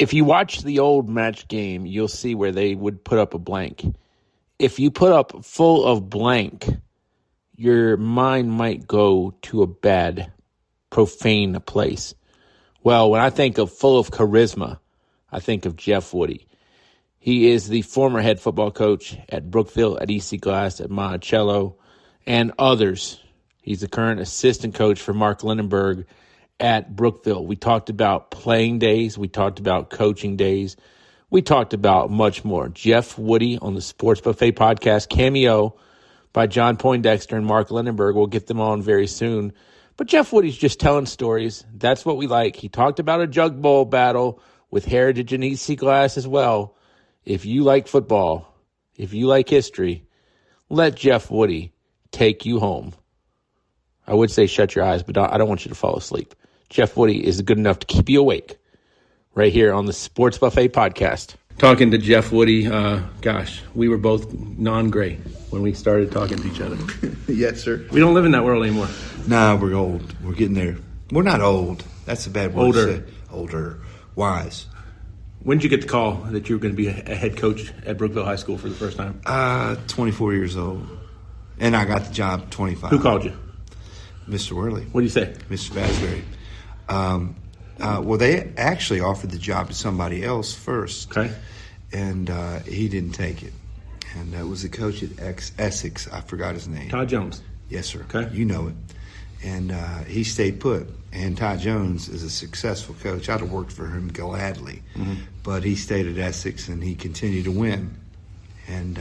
If you watch the old match game, you'll see where they would put up a blank. If you put up full of blank, your mind might go to a bad, profane place. Well, when I think of full of charisma, I think of Jeff Woody. He is the former head football coach at Brookville, at EC Glass, at Monticello, and others. He's the current assistant coach for Mark Lineburg at Brookville. We talked about playing days. We talked about coaching days. We talked about much more. Jeff Woody on the Sports Buffet podcast, Cameo by John Poindexter and Mark Lineburg. We'll get them on very soon. But Jeff Woody's just telling stories. That's what we like. He talked about a Jug Bowl battle with Heritage and EC Glass as well. If you like football, if you like history, let Jeff Woody take you home. I would say shut your eyes, but I don't want you to fall asleep. Jeff Woody is good enough to keep you awake right here on the Sports Buffet podcast. Talking to Jeff Woody, we were both non-gray when we started talking to each other. Yes, sir. We don't live in that world anymore. Nah, we're old. We're getting there. We're not old. That's a bad word to say. Older. Wise. When did you get the call that you were going to be a head coach at Brookville High School for the first time? 24 years old. And I got the job 25. Who called you? Mr. Worley. What did you say? Mr. Basbury. Well, they actually offered the job to somebody else first. Okay. And he didn't take it. And it was the coach at Essex. I forgot his name. Todd Jones. Yes, sir. Okay. You know it. And he stayed put. And Todd Jones is a successful coach. I'd have worked for him gladly. Mm-hmm. But he stayed at Essex, and he continued to win. And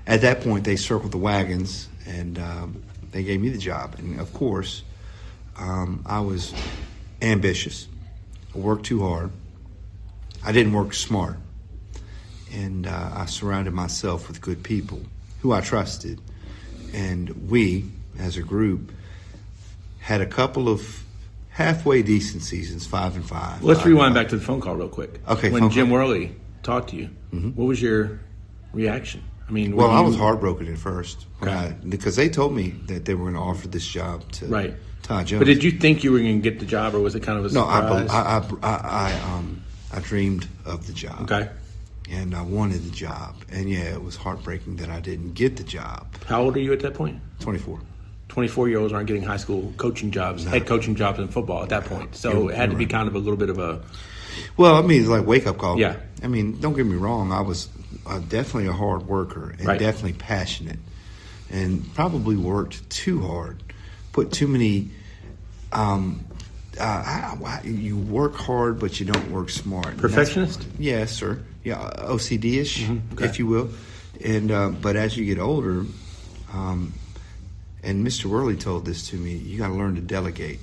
at that point, they circled the wagons, and they gave me the job. And, of course, I was ambitious. I worked too hard. I didn't work smart. And I surrounded myself with good people who I trusted. And we, as a group, had a couple of halfway decent seasons, 5-5. Let's rewind back to the phone call real quick. Okay. When Jim Worley talked to you, what was your reaction? I mean, I was heartbroken at first because they told me that they were going to offer this job to Todd Jones. But did you think you were going to get the job, or was it kind of a surprise? No, I dreamed of the job. Okay. And I wanted the job. And, it was heartbreaking that I didn't get the job. How old are you at that point? 24. 24-year-olds aren't getting high school coaching jobs, head coaching jobs in football at that point. So it had to be kind of a little bit of a... Well, I mean, it's like a wake-up call. Yeah. I mean, don't get me wrong. I was definitely a hard worker and definitely passionate and probably worked too hard, put too many... you work hard, but you don't work smart. Perfectionist? Yes, sir. Yeah, OCD-ish, if you will. And but as you get older... and Mr. Worley told this to me, you got to learn to delegate,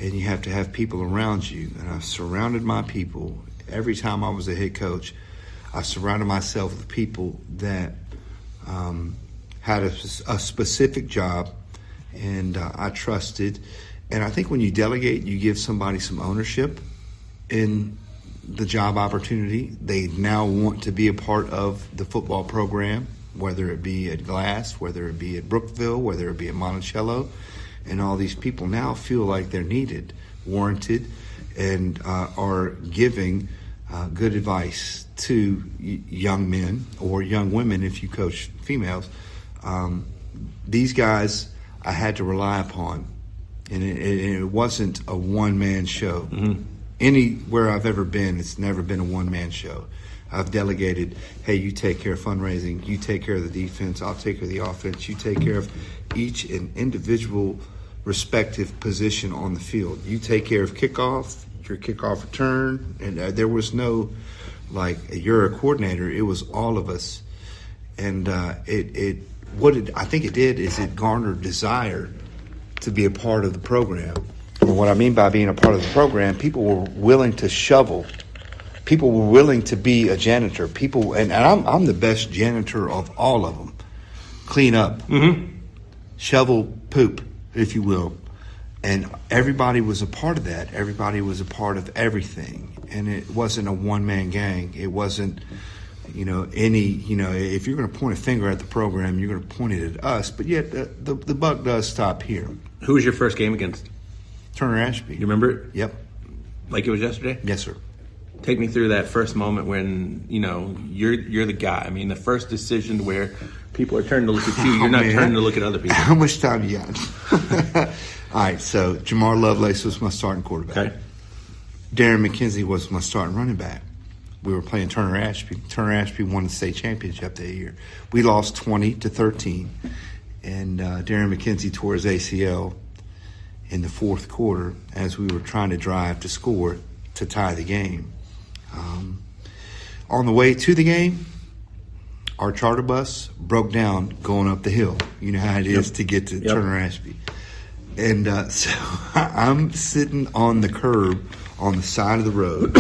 and you have to have people around you. And I surrounded my people. Every time I was a head coach, I surrounded myself with people that had a specific job, and I trusted. And I think when you delegate, you give somebody some ownership in the job opportunity. They now want to be a part of the football program, whether it be at Glass, whether it be at Brookville, whether it be at Monticello. And all these people now feel like they're needed, warranted, and are giving good advice to young men or young women if you coach females. These guys I had to rely upon, and it wasn't a one-man show. Mm-hmm. Anywhere I've ever been, it's never been a one-man show. I've delegated, hey, you take care of fundraising, you take care of the defense, I'll take care of the offense, you take care of each and individual respective position on the field. You take care of kickoff, your kickoff return, and there was no, you're a coordinator, it was all of us. And I think it did is it garnered desire to be a part of the program. And what I mean by being a part of the program, people were willing to shovel. People were willing to be a janitor. People, and I'm the best janitor of all of them. Clean up, shovel poop, if you will, and everybody was a part of that. Everybody was a part of everything, and it wasn't a one-man gang. It wasn't, if you're going to point a finger at the program, you're going to point it at us. But yet, the buck does stop here. Who was your first game against? Turner Ashby. You remember it? Yep. Like it was yesterday? Yes, sir. Take me through that first moment when, you're the guy. I mean, the first decision where people are turning to look at you. You're not turning to look at other people. How much time you got? All right, so Jamar Lovelace was my starting quarterback. Okay. Darren McKenzie was my starting running back. We were playing Turner Ashby. Turner Ashby won the state championship that year. We lost 20-13, and Darren McKenzie tore his ACL in the fourth quarter as we were trying to drive to score to tie the game. On the way to the game, our charter bus broke down going up the hill. You know how it is to get to Turner Ashby. And so I'm sitting on the curb on the side of the road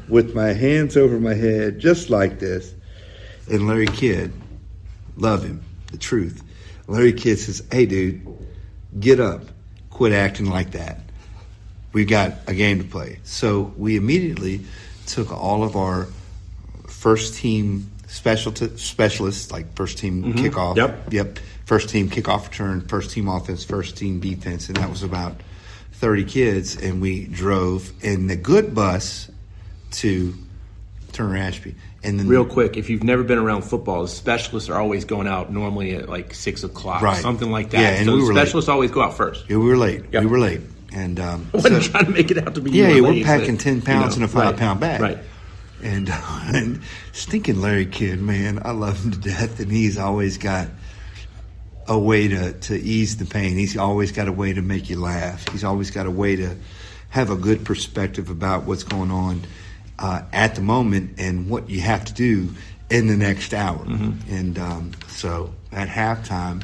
with my hands over my head just like this. And Larry Kidd, love him, the truth. Larry Kidd says, hey, dude, get up. Quit acting like that. We got a game to play. So we immediately took all of our first team specialists, like first team kickoff. Yep. First team kickoff return, first team offense, first team defense. And that was about 30 kids. And we drove in the good bus to Turner Ashby. And then real quick, if you've never been around football, the specialists are always going out normally at like 6 o'clock, right, something like that. Yeah, and so we the were specialists late. Always go out first. Yeah, we were late. Yep. We were late. And I wasn't trying to make it out to be we're packing 10 pounds in a 5-pound bag. Right. And stinking Larry Kidd, man, I love him to death, and he's always got a way to ease the pain. He's always got a way to make you laugh. He's always got a way to have a good perspective about what's going on at the moment and what you have to do in the next hour. And so at halftime,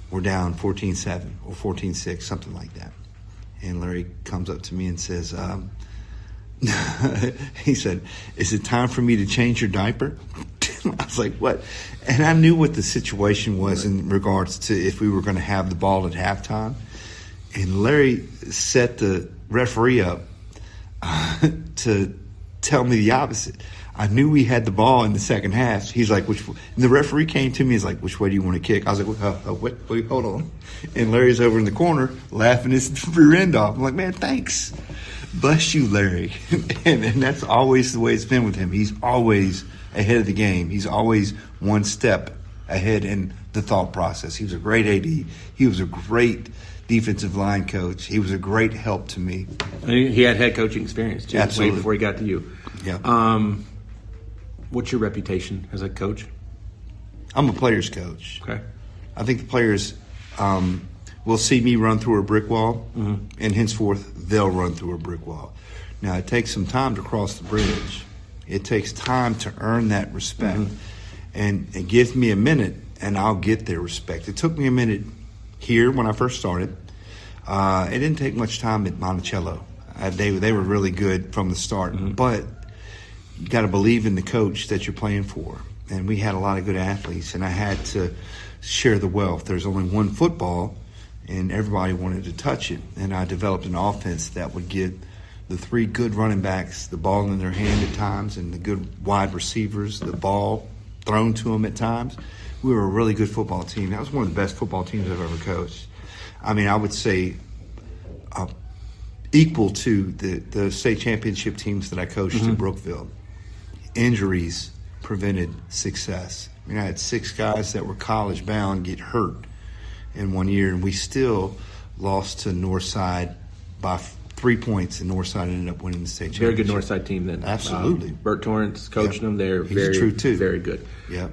we're down 14-7 or 14-6, something like that. And Larry comes up to me and says, he said, is it time for me to change your diaper? I was like, what? And I knew what the situation was in regards to if we were going to have the ball at halftime. And Larry set the referee up to tell me the opposite. I knew we had the ball in the second half. He's like, which? And the referee came to me. He's like, which way do you want to kick? I was like, wait, hold on. And Larry's over in the corner laughing his rear end off. I'm like, man, thanks. Bless you, Larry. and that's always the way it's been with him. He's always ahead of the game. He's always one step ahead in the thought process. He was a great AD. He was a great defensive line coach. He was a great help to me. He had head coaching experience, too, absolutely, way before he got to you. Yeah. What's your reputation as a coach? I'm a player's coach. Okay. I think the players will see me run through a brick wall, and henceforth they'll run through a brick wall. Now, it takes some time to cross the bridge. It takes time to earn that respect. And it gives me a minute, and I'll get their respect. It took me a minute here when I first started. It didn't take much time at Monticello. They were really good from the start. But you got to believe in the coach that you're playing for. And we had a lot of good athletes, and I had to share the wealth. There's only one football, and everybody wanted to touch it. And I developed an offense that would get the three good running backs the ball in their hand at times, and the good wide receivers the ball thrown to them at times. We were a really good football team. That was one of the best football teams I've ever coached. I mean, I would say equal to the state championship teams that I coached at Brookville. Injuries prevented success. I mean, I had 6 guys that were college bound get hurt in one year, and we still lost to Northside by 3 points, and Northside ended up winning the state championship. Very good Northside team then. Absolutely. Bert Torrance coaching them. They're He's true too. Very good. Yeah.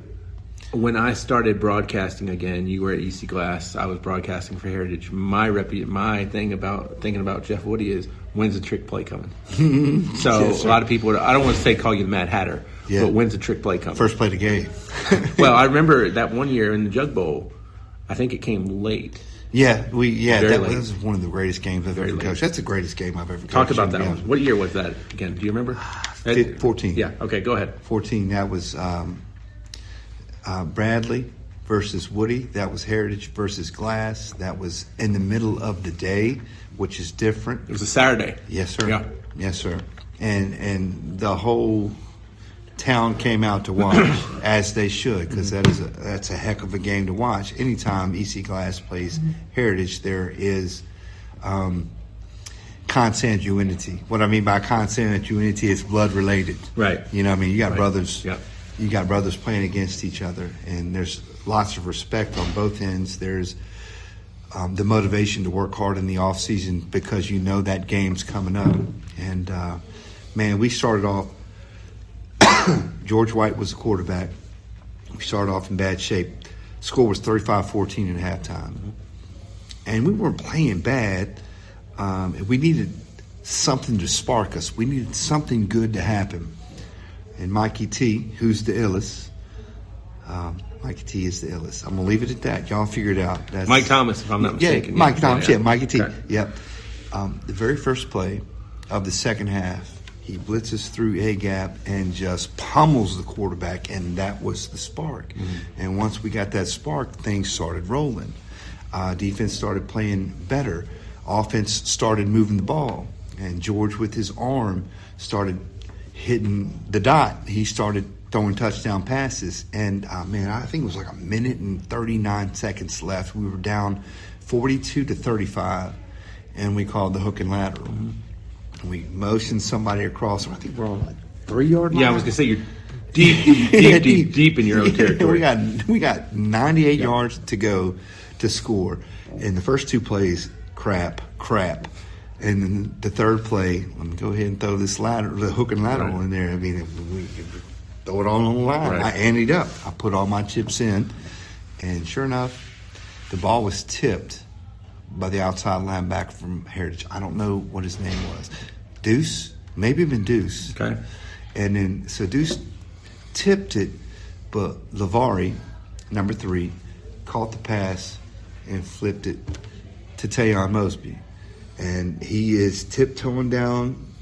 When I started broadcasting again, you were at EC Glass. I was broadcasting for Heritage. My thing about thinking about Jeff Woody is, when's the trick play coming? So Yes, a lot of people, I don't want to say call you the Mad Hatter, Yeah. but when's the trick play coming? First play of the game. Well, I remember that one year in the Jug Bowl, I think it came late. That late. was one of the greatest games I've ever coached. That's the greatest game I've ever coached. Talk about that one. What year was that again? Do you remember? 14. Yeah. Okay, go ahead. 14. That was Bradley versus Woody. That was Heritage versus Glass. That was in the middle of the day, which is different. It was a Saturday. Yes, sir. Yeah. Yes, sir. And the whole town came out to watch, as they should, because that's a heck of a game to watch. Anytime EC Glass plays Heritage, there is kind consanguinity. What I mean by consanguinity is blood related. Right. You know what I mean? You got Right. brothers. Yep. You got brothers playing against each other, and there's lots of respect on both ends. There's the motivation to work hard in the off season because you know that game's coming up. And man, we started off. George White was the quarterback. We started off in bad shape. Score was 35-14 at halftime. And we weren't playing bad. We needed something to spark us. We needed something good to happen. And Mikey T, who's the illest, Mikey T is the illest. I'm going to leave it at that. Y'all figure it out. That's, Mike Thomas, if I'm not mistaken. Yeah, Mike Thomas, yeah, Mikey T. Okay. Yep. The very first play of the second half, he blitzes through A-gap and just pummels the quarterback, and that was the spark. Mm-hmm. And once we got that spark, things started rolling. Defense started playing better. Offense started moving the ball. And George, with his arm, started hitting the dot. He started throwing touchdown passes. And, man, I think it was like a minute and 39 seconds left. We were down 42-35, and we called the hook and lateral. Mm-hmm. We motioned somebody across. I think we're on like 3-yard line. Yeah, I was gonna say you're deep in your own territory. we got 98 yards to go to score, and the first two plays, crap, and then the third play, let me go ahead and throw the hook and lateral in there. I mean, we throw it all on the line. Right. I anteed up. I put all my chips in, and sure enough, the ball was tipped by the outside linebacker from Heritage. I don't know what his name was. Deuce? Maybe even Deuce. Okay. And then, so Deuce tipped it, but Lavari, number 3, caught the pass and flipped it to Tayon Mosby. And he is tiptoeing down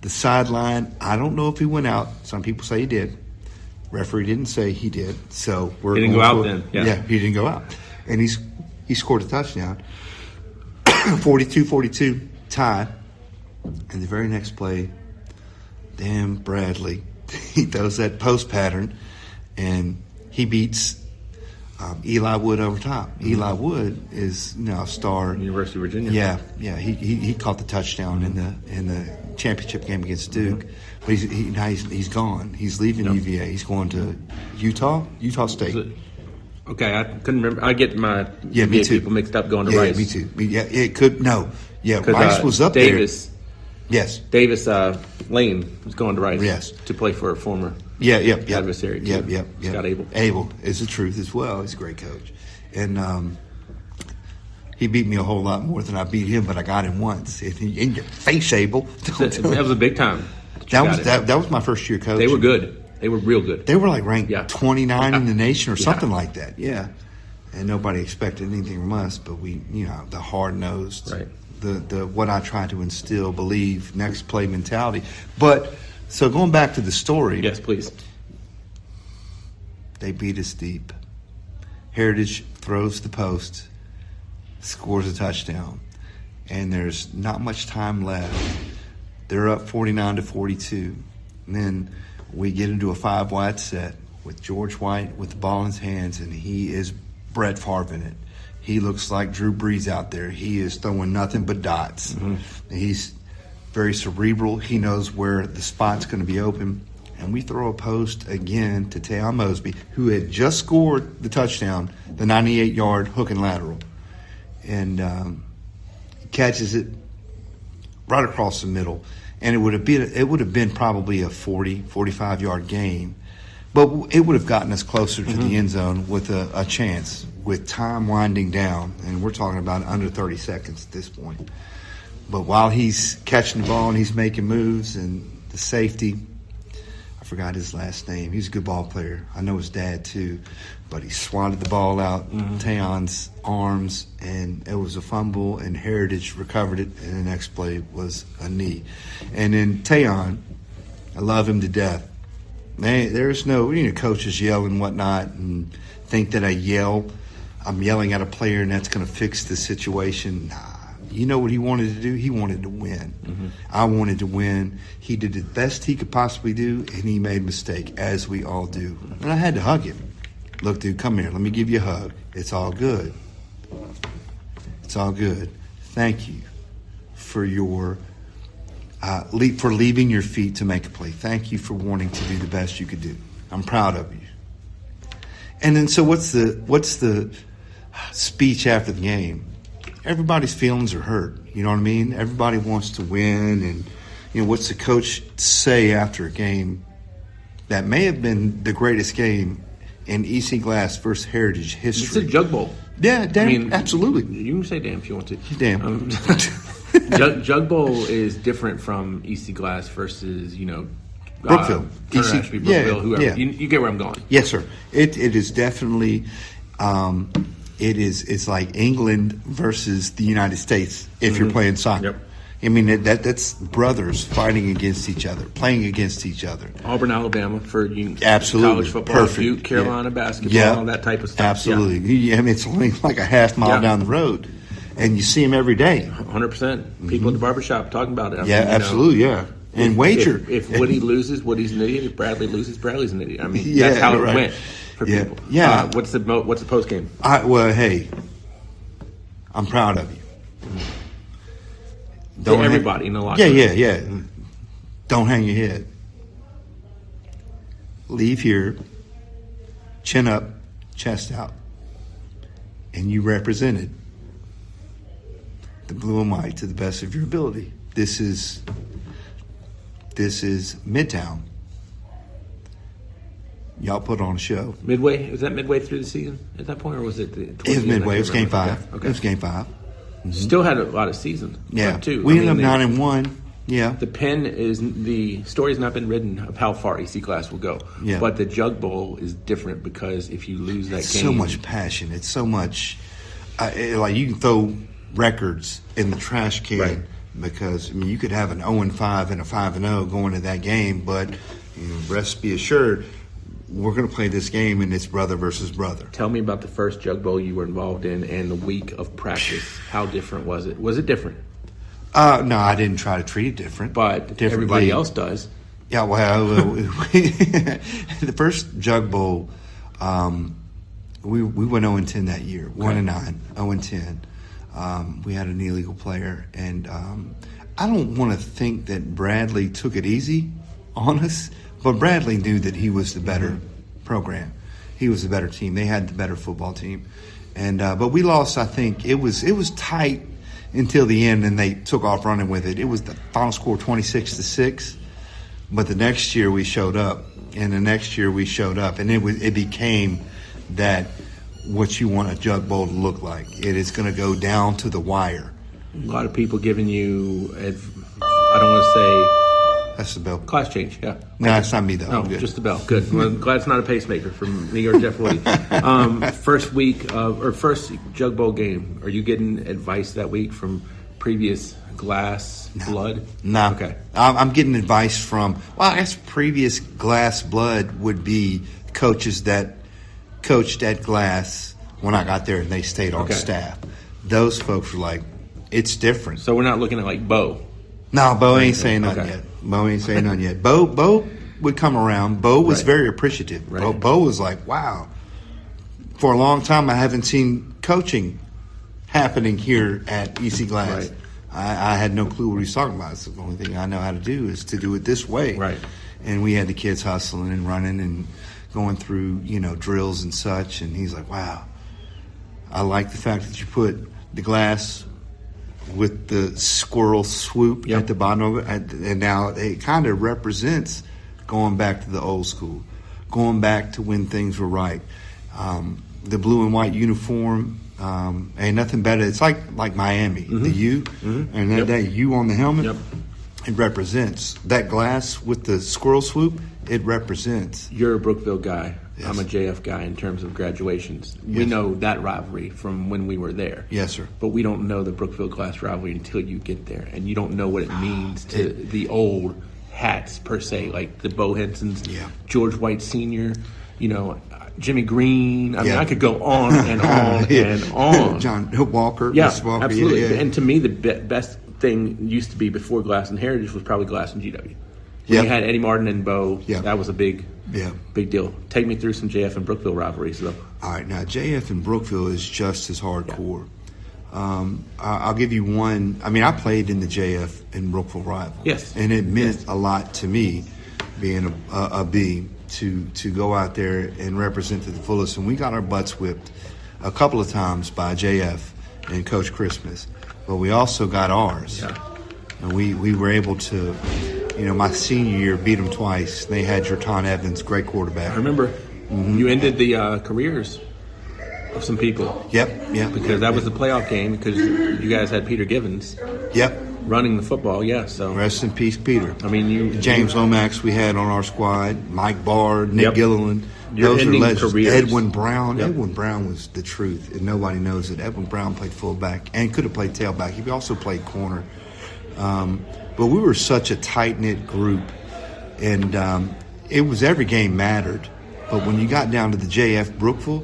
the sideline. I don't know if he went out. Some people say he did. Referee didn't say he did. So we're he didn't go out then. Yeah, he didn't go out. And he scored a touchdown. 42-42, tie. And the very next play, damn Bradley, he throws that post pattern, and he beats Eli Wood over top. Mm-hmm. Eli Wood is a star. University of Virginia. Yeah. He caught the touchdown in the championship game against Duke, but he's gone. He's leaving UVA. He's going to Utah State. Okay, I couldn't remember. I get my me too. people mixed up going to Rice. Yeah, me too. Yeah, it could no. Yeah, Rice was up Davis, there. Yes. Davis Lane was going to Rice. Yes. To play for a former adversary. Yep. Scott Abell. Abell is the truth as well. He's a great coach, and he beat me a whole lot more than I beat him, but I got him once. In your face, Abell. That was a big time. That was my first year coaching. They were good. They were real good. They were like ranked 29 in the nation or something like that. Yeah. And nobody expected anything from us, but we, the hard-nosed, right. the what I try to instill, believe, next play mentality. But, so going back to the story. Yes, please. They beat us deep. Heritage throws the post, scores a touchdown, and there's not much time left. They're up 49-42. And then we get into a 5-wide set with George White with the ball in his hands, and he is Brett Favre in it. He looks like Drew Brees out there. He is throwing nothing but dots. Mm-hmm. He's very cerebral. He knows where the spot's going to be open. And we throw a post again to Tayon Mosby, who had just scored the touchdown, the 98-yard hook and lateral. And he catches it right across the middle. And it would have been probably a 40, 45-yard gain. But it would have gotten us closer to the end zone with a chance, with time winding down. And we're talking about under 30 seconds at this point. But while he's catching the ball and he's making moves, and the safety, I forgot his last name. He's a good ball player. I know his dad too. But he swatted the ball out Tayon's arms, and it was a fumble, and Heritage recovered it, and the next play was a knee. And then Tayon, I love him to death. There's no, coaches yell and whatnot and think that I'm yelling at a player and that's going to fix the situation. Nah. You know what he wanted to do? He wanted to win. Mm-hmm. I wanted to win. He did the best he could possibly do, and he made a mistake, as we all do. And I had to hug him. Look, dude, come here. Let me give you a hug. It's all good. It's all good. Thank you for your for leaving your feet to make a play. Thank you for wanting to do the best you could do. I'm proud of you. And then, so what's the speech after the game? Everybody's feelings are hurt. You know what I mean? Everybody wants to win. And, what's the coach say after a game that may have been the greatest game in EC Glass versus Heritage history? It's a Jug Bowl. Yeah, damn, absolutely. You can say damn if you want to. Damn. Jug Bowl is different from EC Glass versus, Brookville. Brookville, whoever. Yeah. You get where I'm going. Yes, sir. It is definitely it's like England versus the United States if you're playing soccer. Yep. I mean, that's brothers fighting against each other, playing against each other. Auburn, Alabama for absolutely college football. perfect. Duke, Carolina basketball, all that type of stuff. Absolutely. Yeah. I mean, it's only like a half mile down the road, and you see them every day. 100%. People at the barbershop talking about it. I mean, absolutely. Yeah. And wager. If Woody loses, Woody's an idiot. If Bradley loses, Bradley's an idiot. I mean, that's how it went for people. Yeah. What's the post game? Well, hey, I'm proud of you. Don't everybody in the locker room. Yeah. Don't hang your head. Leave here, chin up, chest out, and you represented the blue and white to the best of your ability. This is Midtown. Y'all put on a show. Midway? Was that midway through the season at that point, or was it? It was midway. It was game 5. Okay. It was game 5. Mm-hmm. Still had a lot of season. Yeah. Too. We ended up 9-1. Yeah. The story's not been written of how far EC Glass will go. Yeah. But the Jug Bowl is different because if you lose that game, so much passion. It's so much. Like you can throw records in the trash can. Right. Because you could have an 0-5 and a 5-0 going to that game, but rest be assured, we're going to play this game, and it's brother versus brother. Tell me about the first Jug Bowl you were involved in and the week of practice. How different was it? Was it different? No, I didn't try to treat it different. But everybody else does. Yeah, well, the first Jug Bowl, we went 0-10 that year. 1-9, 0-10. We had an illegal player, and I don't want to think that Bradley took it easy on us, but Bradley knew that he was the better program. He was the better team. They had the better football team, and but we lost. I think it was tight until the end, and they took off running with it. It was the final score 26-6, but the next year we showed up, and and it became that. What you want a Jug Bowl to look like. It is going to go down to the wire. A lot of people giving you, I don't want to say... That's the bell. Class change, yeah. No, it's not me, though. No, just the bell. Good. Well, I'm glad it's not a pacemaker from New York Jeff Woody. First Jug Bowl game, are you getting advice that week from previous Glass blood? No. Okay. I'm getting advice from, I guess previous Glass blood would be coaches that coached at Glass when I got there and they stayed on staff. Those folks were like, it's different. So we're not looking at like Bo. No, Bo ain't saying nothing yet. Bo would come around. Bo was very appreciative. Right. Bo was like, wow. For a long time, I haven't seen coaching happening here at EC Glass. Right. I had no clue what he was talking about. It's the only thing I know how to do is to do it this way. Right. And we had the kids hustling and running and going through, drills and such. And he's like, wow, I like the fact that you put the glass with the squirrel swoop at the bottom of it. And now it kind of represents going back to the old school, going back to when things were right. The blue and white uniform, ain't nothing better. It's like Miami, the U, and that U on the helmet. Yep. It represents that glass with the squirrel swoop. It represents. You're a Brookville guy. Yes. I'm a JF guy in terms of graduations. Yes. We know that rivalry from when we were there. Yes, sir. But we don't know the Brookville Glass rivalry until you get there, and you don't know what it means to the old hats per se, like the Bo Hensons, George White Sr., Jimmy Green. I mean, I could go on and on and on. John Walker. Yeah, Walker. absolutely. Yeah. And to me, the best thing used to be before Glass and Heritage was probably Glass and GW. When you had Eddie Martin and Bo, that was a big deal. Take me through some JF and Brookville rivalries, though. All right, now JF and Brookville is just as hardcore. I'll give you one. I mean, I played in the JF in Brookville Rival. Yes. And it meant a lot to me, being a B, to go out there and represent to the fullest. And we got our butts whipped a couple of times by JF and Coach Christmas. But we also got ours. Yeah. And we were able to, my senior year, beat them twice. They had Jerton Evans, great quarterback. I remember you ended the careers of some people. Yep. Because that was the playoff game because you guys had Peter Givens. Yep. Running the football, yeah. So rest in peace, Peter. I mean, James Lomax we had on our squad, Mike Barr, Nick Gilliland. You're Those are legends. Careers. Edwin Brown. Yep. Edwin Brown was the truth, and nobody knows it. Edwin Brown played fullback and could have played tailback. He also played corner. But we were such a tight-knit group, and it was every game mattered. But when you got down to the JF Brookville,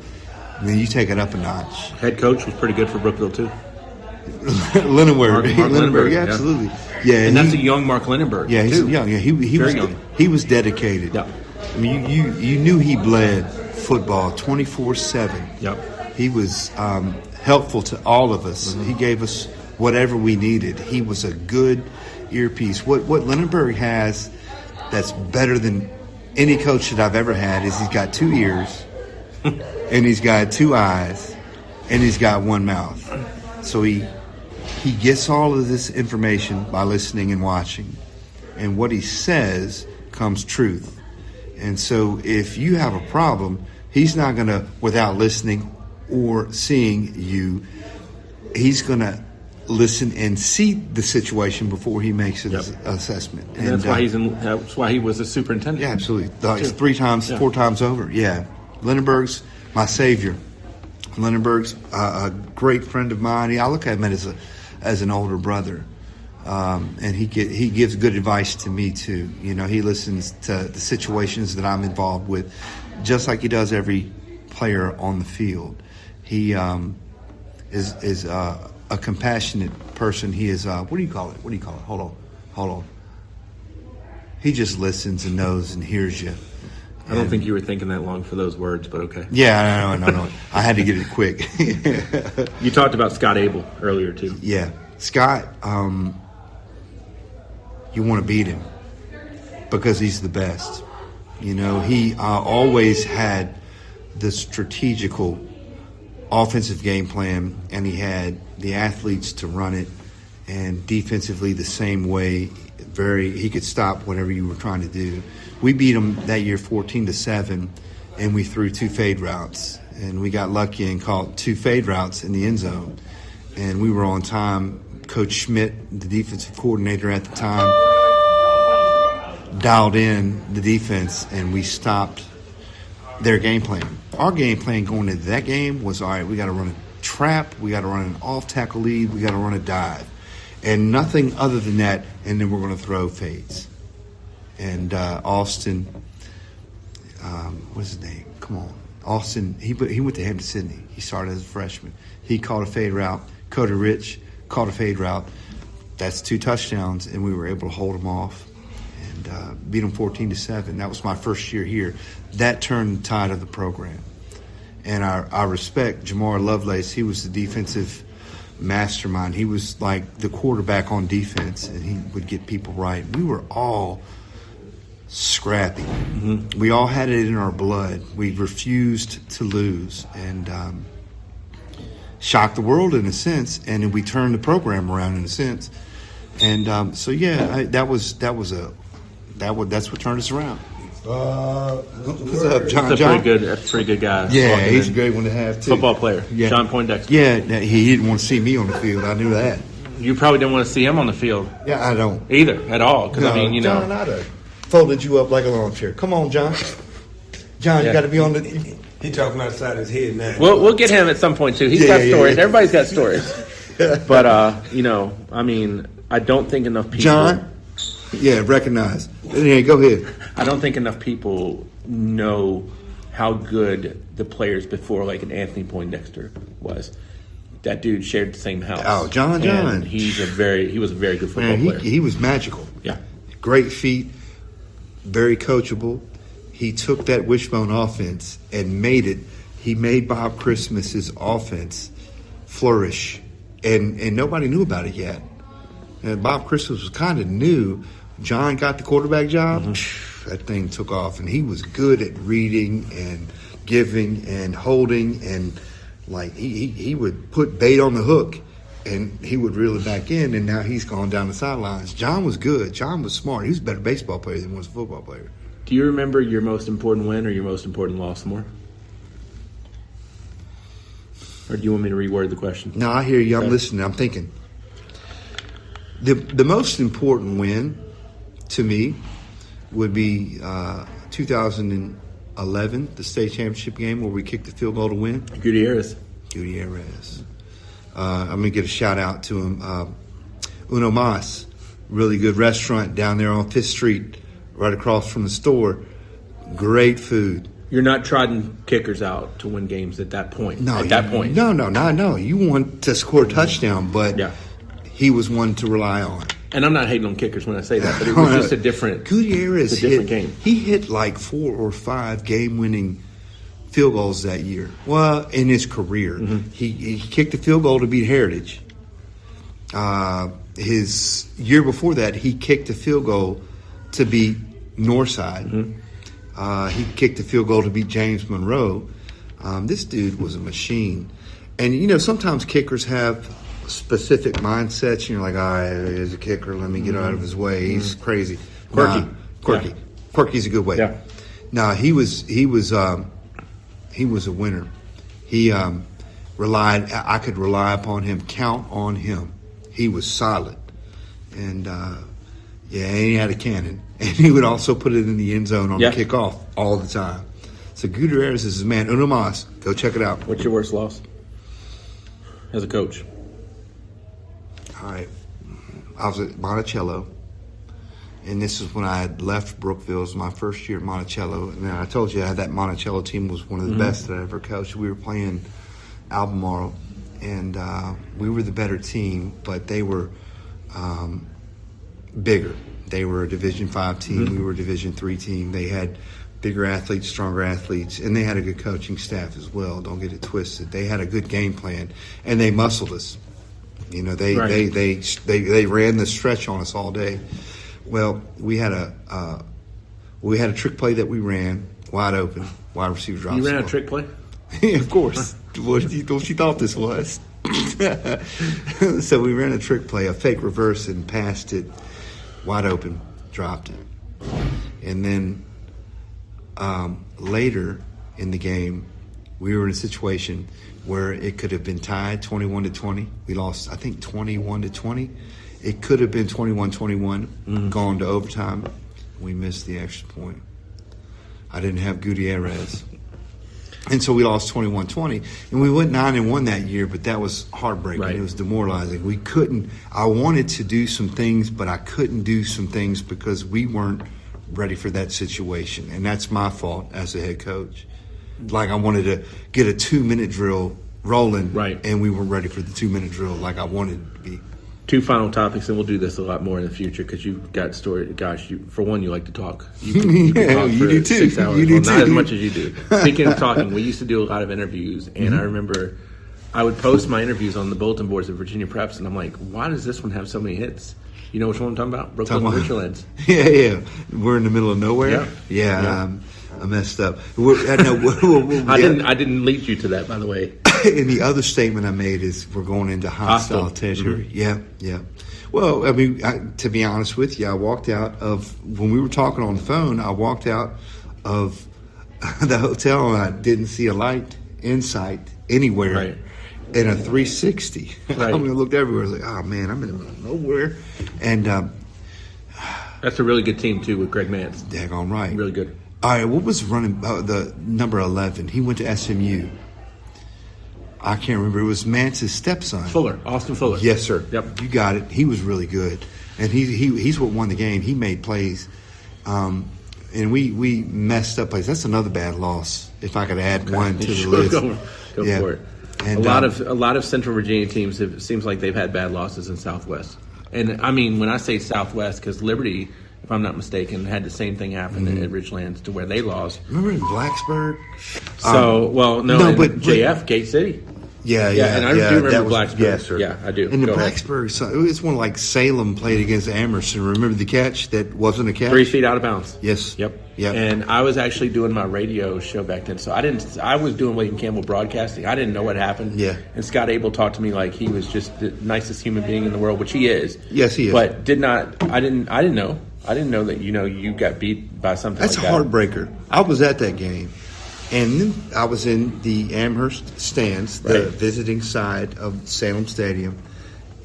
then you take it up a notch. Head coach was pretty good for Brookville, too. Lineburg. Mark Lineburg, yeah, absolutely. Yeah, and that's a young Mark Lineburg. Yeah, he's young. Yeah, he was young. He was dedicated. Yeah. I mean, you knew he bled football 24/7. Yep. He was helpful to all of us. Mm-hmm. He gave us whatever we needed. He was a good earpiece. What Lineburg has that's better than any coach that I've ever had is he's got 2 ears, and he's got 2 eyes, and he's got 1 mouth. So he gets all of this information by listening and watching. And what he says comes truth. And so if you have a problem, he's not going to, without listening or seeing you, he's going to listen and see the situation before he makes an assessment. And that's why he was the superintendent. Yeah, absolutely. 3 times, 4 times over. Yeah. Lineburg's my savior. Lineburg's a great friend of mine. I look at him as an older brother, and he gives good advice to me too. He listens to the situations that I'm involved with, just like he does every player on the field. He is a compassionate person. He is what do you call it? Hold on. He just listens and knows and hears you. I don't think you were thinking that long for those words, but okay. Yeah, no. I had to get it quick. You talked about Scott Abell earlier, too. Yeah. Scott, you want to beat him because he's the best. He always had the strategical offensive game plan, and he had the athletes to run it, and defensively the same way. He could stop whatever you were trying to do. We beat them that year 14-7, and we threw 2 fade routes. And we got lucky and caught 2 fade routes in the end zone. And we were on time. Coach Schmidt, the defensive coordinator at the time, dialed in the defense, and we stopped their game plan. Our game plan going into that game was, all right, we got to run a trap, we got to run an off-tackle lead, we got to run a dive. And nothing other than that, and then we're going to throw fades. And Austin, what's his name? Come on. Austin, he went to Hampton Sydney. He started as a freshman. He caught a fade route. Cody Rich caught a fade route. That's 2 touchdowns, and we were able to hold him off and beat him 14-7. That was my first year here. That turned the tide of the program. And I respect Jamar Lovelace. He was the defensive mastermind. He was like the quarterback on defense, and he would get people right. We were all scrappy. Mm-hmm. We all had it in our blood. We refused to lose and shocked the world in a sense, and then we turned the program around in a sense. And that's what turned us around. What's up, John? That's a pretty good guy. Yeah, he's a great one to have too. Football player, yeah. John Poindexter. Yeah, he didn't want to see me on the field. I knew that. You probably didn't want to see him on the field. Yeah, I don't either at all. Because John, I'd have folded you up like a lawn chair. Come on, John. John, you got to be on the. He talking outside his head now. We'll get him at some point too. He's got stories. Yeah. Everybody's got stories. But I don't think enough people. John. Yeah, recognize. Yeah, go ahead. I don't think enough people know how good the players before, like an Anthony Poindexter, was. That dude shared the same house. Oh, John. And he was a very good football player. He was magical. Yeah. Great feet, very coachable. He took that wishbone offense and made it. He made Bob Christmas's offense flourish and nobody knew about it yet. And Bob Christmas was kind of new. John got the quarterback job. That thing took off, and he was good at reading and giving and holding, and like he would put bait on the hook, and he would reel it back in. And now he's gone down the sidelines. John was good. John was smart. He was a better baseball player than he was a football player. Do you remember your most important win or your most important loss more? Or do you want me to reword the question? No, I hear you. I'm listening. I'm thinking. The most important win to me would be 2011, the state championship game where we kicked the field goal to win. Gutierrez. I'm going to give a shout out to him. Uno Mas, really good restaurant down there on 5th Street, right across from the store. Great food. You're not trotting kickers out to win games at that point. No, No. You want to score a touchdown, but he was one to rely on. And I'm not hating on kickers when I say that, but it was just a different. Gutierrez game. He hit like 4 or 5 game-winning field goals that year. Well, in his career, he kicked the field goal to beat Heritage. His year before that, he kicked a field goal to beat Northside. He kicked a field goal to beat James Monroe. This dude was a machine. And, sometimes kickers have specific mindsets. And you're like, all right, he's a kicker. Let me get out of his way. He's crazy. Quirky. Yeah. Quirky's a good way. Yeah. No, he was a winner. He relied. I could rely upon him, count on him. He was solid. And, and he had a cannon. And he would also put it in the end zone on the kickoff all the time. So Gutierrez is his man. Uno Mas. Go check it out. What's your worst loss as a coach? All right. I was at Monticello. And this is when I had left Brookville. It was my first year at Monticello. And I told you I had that Monticello team was one of the best that I ever coached. We were playing Albemarle. And we were the better team, but they were bigger. They were a Division 5 team. We were a Division 3 team. They had bigger athletes, stronger athletes, and they had a good coaching staff as well. Don't get it twisted. They had a good game plan, and they muscled us. They ran the stretch on us all day. Well, we had a trick play that we ran wide open. Wide receiver drops. You ran a trick play? Of course. What you thought this was? So we ran a trick play, a fake reverse, and passed it wide open, dropped it. And then later in the game, we were in a situation where it could have been tied 21-20. We lost, I think, 21-20. It could have been 21-21, gone to overtime. We missed the extra point. I didn't have Gutierrez. And so we lost 21-20. And we went 9-1 that year, but that was heartbreaking. Right. It was demoralizing. We couldn't – I wanted to do some things, but I couldn't do some things because we weren't ready for that situation. And that's my fault as a head coach. Like I wanted to get a 2-minute drill rolling, and we weren't ready for the 2-minute drill like I wanted it to be. 2 final topics, and we'll do this a lot more in the future because you've got story. Gosh, for one, you like to talk. You can talk for 6 hours. Not as much as you do. Speaking of talking, we used to do a lot of interviews, and I remember I would post my interviews on the bulletin boards of Virginia Preps, and I'm like, why does this one have so many hits? You know which one I'm talking about? Brooklyn Richlands. Yeah. We're in the middle of nowhere. Yeah. I messed up. I didn't lead you to that, by the way. And the other statement I made is we're going into hostile territory. Yeah. Well, I mean, to be honest with you, I walked out of, when we were talking on the phone, I walked out of the hotel and I didn't see a light in sight anywhere in a 360. I looked everywhere. I was like, oh, man, I'm in the middle of nowhere. And that's a really good team, too, with Greg Mance. Daggone right. Really good. All right, what was running the number 11? He went to SMU. I can't remember. It was Mance's stepson. Austin Fuller. Yes, sir. Yep. You got it. He was really good. And he's what won the game. He made plays. And we messed up plays. That's another bad loss, if I could add one to the list. Go for it. And a lot of Central Virginia teams, it seems like they've had bad losses in Southwest. And, I mean, when I say Southwest, because Liberty, if I'm not mistaken, had the same thing happen at Richlands to where they lost. Remember in Blacksburg? But JF, Gate City. Yeah, and I do remember Blacksburg. Yes, sir. Yeah, I do. And the Go ahead. Blacksburg, so it's one like Salem played against Amherst. Remember the catch that wasn't a catch? 3 feet out of bounds. Yes. Yep. Yep. And I was actually doing my radio show back then, so I was doing William Campbell broadcasting. I didn't know what happened. Yeah. And Scott Abell talked to me like he was just the nicest human being in the world, which he is. Yes, he is. But I didn't know. I didn't know that you got beat by something That's like a that. heartbreaker. I was at that game, and then I was in the Amherst stands, the visiting side of Salem Stadium,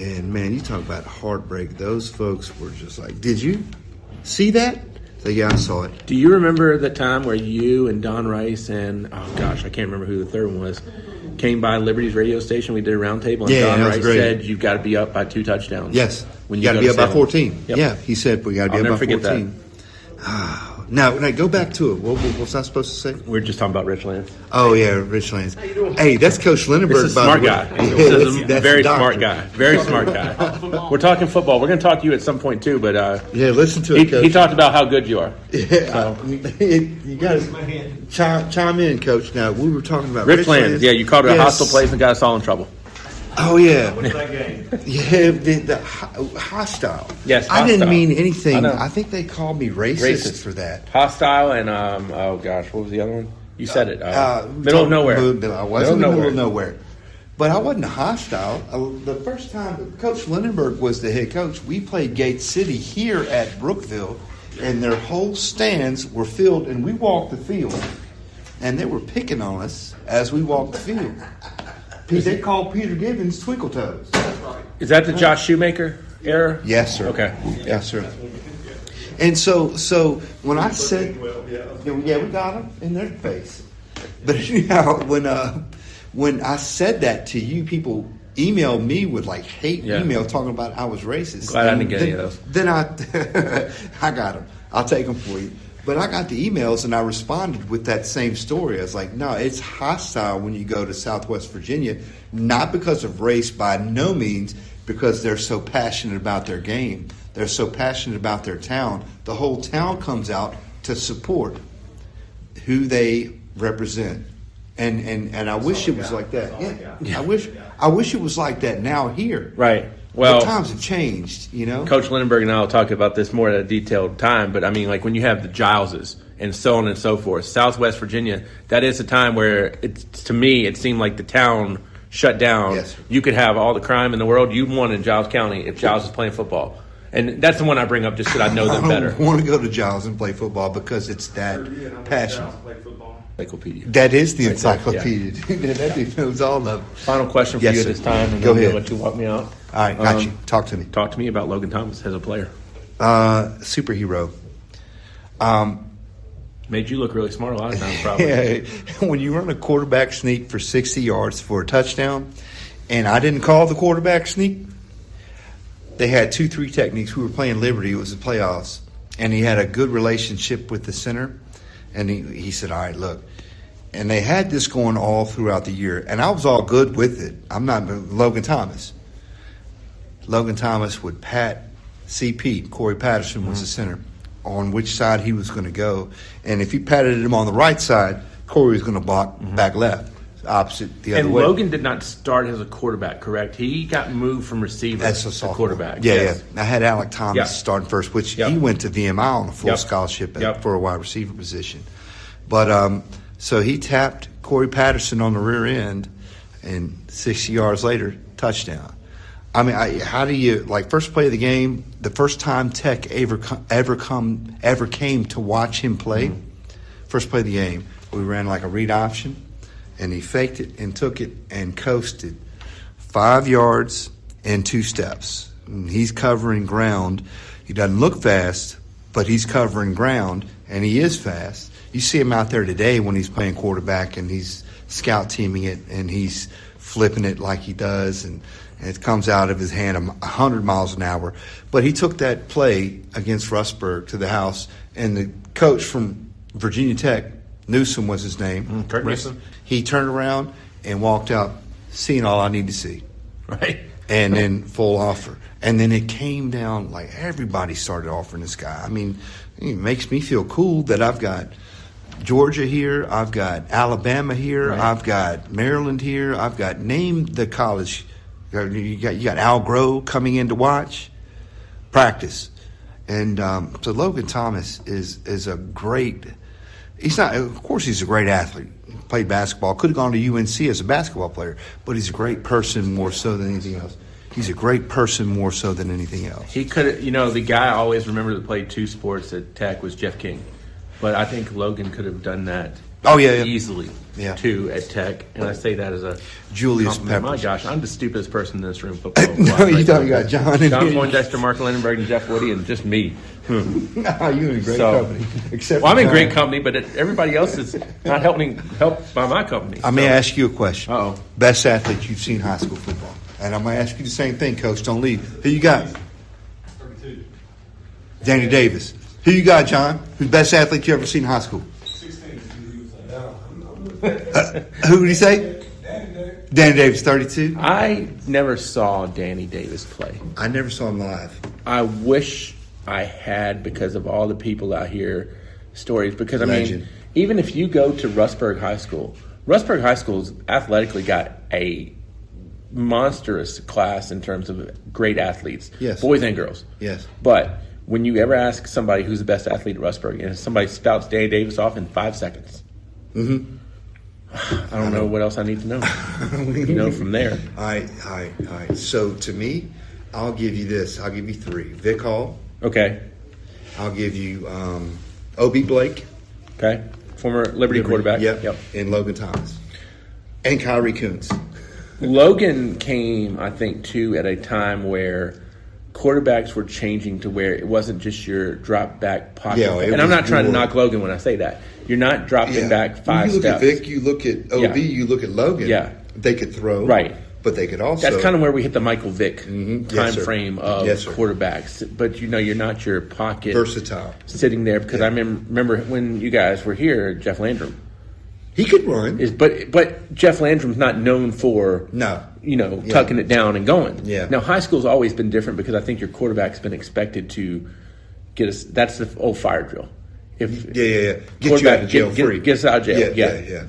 and man, you talk about heartbreak. Those folks were just like, "Did you see that?" So yeah, I saw it. Do you remember the time where you and Don Rice and I can't remember who the third one was, came by Liberty's radio station? We did a roundtable, and Yeah, Don that was Rice great. said you've got to be up by 2 touchdowns. Yes, when you got to go be up by Salem. 14. Yep. Yeah, he said we got to be I'll up by never forget 14. Now, go back to it. What was I supposed to say? We're just talking about Richlands. Oh yeah, Richlands. Hey, that's Coach Lineburg. This is a by smart the way. guy. Yeah, This is a that's very the smart doctor. guy. Very smart guy. We're talking football. We're going to talk to you at some point too, but Yeah, listen to it, Coach. he talked about how good you are. Yeah, you got to chime in, Coach. Now we were talking about Richlands. Yeah, you called it a Yes. hostile place and got us all in trouble. Oh yeah, What's that game? yeah, the hostile. Yes, I didn't hostile. mean I anything. know. I think they called me racist, Racist. for that. Hostile and what was the other one? You said it. We Middle of talked- nowhere. I was in the middle of nowhere. But I wasn't hostile. The first time Coach Lineburg was the head coach, we played Gate City here at Brookville, and their whole stands were filled, and we walked the field, and they were picking on us as we walked the field. They called Peter Gibbons Twinkle Toes. Is that the Josh Shoemaker era? Yes, sir. Okay. Yes, sir. And so when I said, yeah, we got them in their face. But anyhow, when I said that to you, people emailed me with like hate email talking about I was racist. Glad I didn't get any of those. Then I got them. I'll take them for you. But I got the emails and I responded with that same story. I was like, no, it's hostile when you go to Southwest Virginia, not because of race by no means, because they're so passionate about their game. They're so passionate about their town. The whole town comes out to support who they represent. And I wish it was like that. Yeah. I wish it was like that now here. Right. Well, the times have changed, you know. Coach Lineburg and I will talk about this more at a detailed time, but I mean, like when you have the Gileses and so on and so forth, Southwest Virginia, that is a time where to me, it seemed like the town shut down. Yes. You could have all the crime in the world you want in Giles County if Giles is playing football. And that's the one I bring up just because I know them better. I don't want to go to Giles and play football because it's that passionate. Encyclopedia. That is the Right there, encyclopedia. That knows all of them. Final question for Yes, you sir. at this time, and Go then ahead. we'll let you walk me out. All right, got you. Talk to me. Talk to me about Logan Thomas as a player. Superhero. Made you look really smart a lot of times, probably. Yeah, when you run a quarterback sneak for 60 yards for a touchdown, and I didn't call the quarterback sneak, they had 2-3 techniques. We were playing Liberty. It was the playoffs. And he had a good relationship with the center. And he said, all right, look. And they had this going all throughout the year. And I was all good with it. I'm not Logan Thomas. Logan Thomas would pat CP. Corey Patterson was the center, on which side he was going to go. And if he patted him on the right side, Corey was going to block back left, opposite the other And way. Logan did not start as a quarterback, correct? He got moved from receiver That's a to sophomore. quarterback. Yeah, Yes. yeah. I had Alec Thomas Yeah. starting first, which Yep. he went to VMI on a full Yep. scholarship Yep. for a wide receiver position. But so he tapped Corey Patterson on the rear end, and 60 yards later, touchdown. I mean, how do you first play of the game? The first time Tech ever came to watch him play. First play of the game, we ran like a read option, and he faked it and took it and coasted 5 yards and 2 steps. And he's covering ground. He doesn't look fast, but he's covering ground, and he is fast. You see him out there today when he's playing quarterback, and he's scout teaming it, and he's flipping it like he does, and it comes out of his hand 100 miles an hour. But he took that play against Rustburg to the house, and the coach from Virginia Tech, Newsom was his name. Kurt Newsom. He turned around and walked out, seeing all I need to see. Right. And then full offer. And then it came down, like everybody started offering this guy. I mean, it makes me feel cool that I've got Georgia here. I've got Alabama here. Right. I've got Maryland here. I've got name the college. You got Al Groh coming in to watch practice, and so Logan Thomas is a great. He's not. Of course, he's a great athlete. Played basketball. Could have gone to UNC as a basketball player, but he's a great person more so than anything else. He's a great person more so than anything else. He could, the guy I always remember that played two sports at Tech was Jeff King, but I think Logan could have done that. Oh yeah. Easily. Yeah. Too at Tech, and I say that as a Julius compliment. Peppers. My gosh, I'm the stupidest person in this room. Football. No, you thought you got John in here. Poindexter, Mark Lineburg, and Jeff Woody, and just me. No, you're in great company. Except I'm in John. great company, but everybody else is not helped by my company. I may ask you a question. Uh-oh. Best athlete you've seen high school football, and I'm gonna ask you the same thing, Coach. Don't leave. Who you got? 32. Danny Davis. Who you got, John? Who's the best athlete you ever seen in high school? 16. Who did he say? Danny Davis, 32. I never saw Danny Davis play. I never saw him live. I wish I had, because of all the people out here stories. Because I Legend. mean, even if you go to Rustburg High School's athletically got a monstrous class in terms of great athletes, Yes. boys and girls. Yes. But when you ever ask somebody who's the best athlete at Rustburg, and somebody spouts Danny Davis off in 5 seconds, I don't know what else I need to know. From there. All right. So to me, I'll give you this. I'll give you 3. Vic Hall. Okay. I'll give you O.B. Blake. Okay. Former Liberty quarterback. Yep. And Logan Thomas. And Kyrie Coons. Logan came, I think, too, at a time where quarterbacks were changing to where it wasn't just your drop back pocket. Yeah, and I'm not trying to knock Logan when I say that. You're not dropping back 5 you look steps. at Vic, you look at OB, you look at Logan. Yeah. They could throw. Right. But they could also. That's kind of where we hit the Michael Vick Yes, time sir. frame of Yes, sir. quarterbacks. But, you're not your pocket versatile. sitting there. Because I remember when you guys were here, Jeff Landrum. He could run. But Jeff Landrum's not known for tucking it down and going. Yeah. Now high school's always been different because I think your quarterback's been expected to get us. That's the old fire drill. If Get you out of jail free. Get us out of jail. Yeah.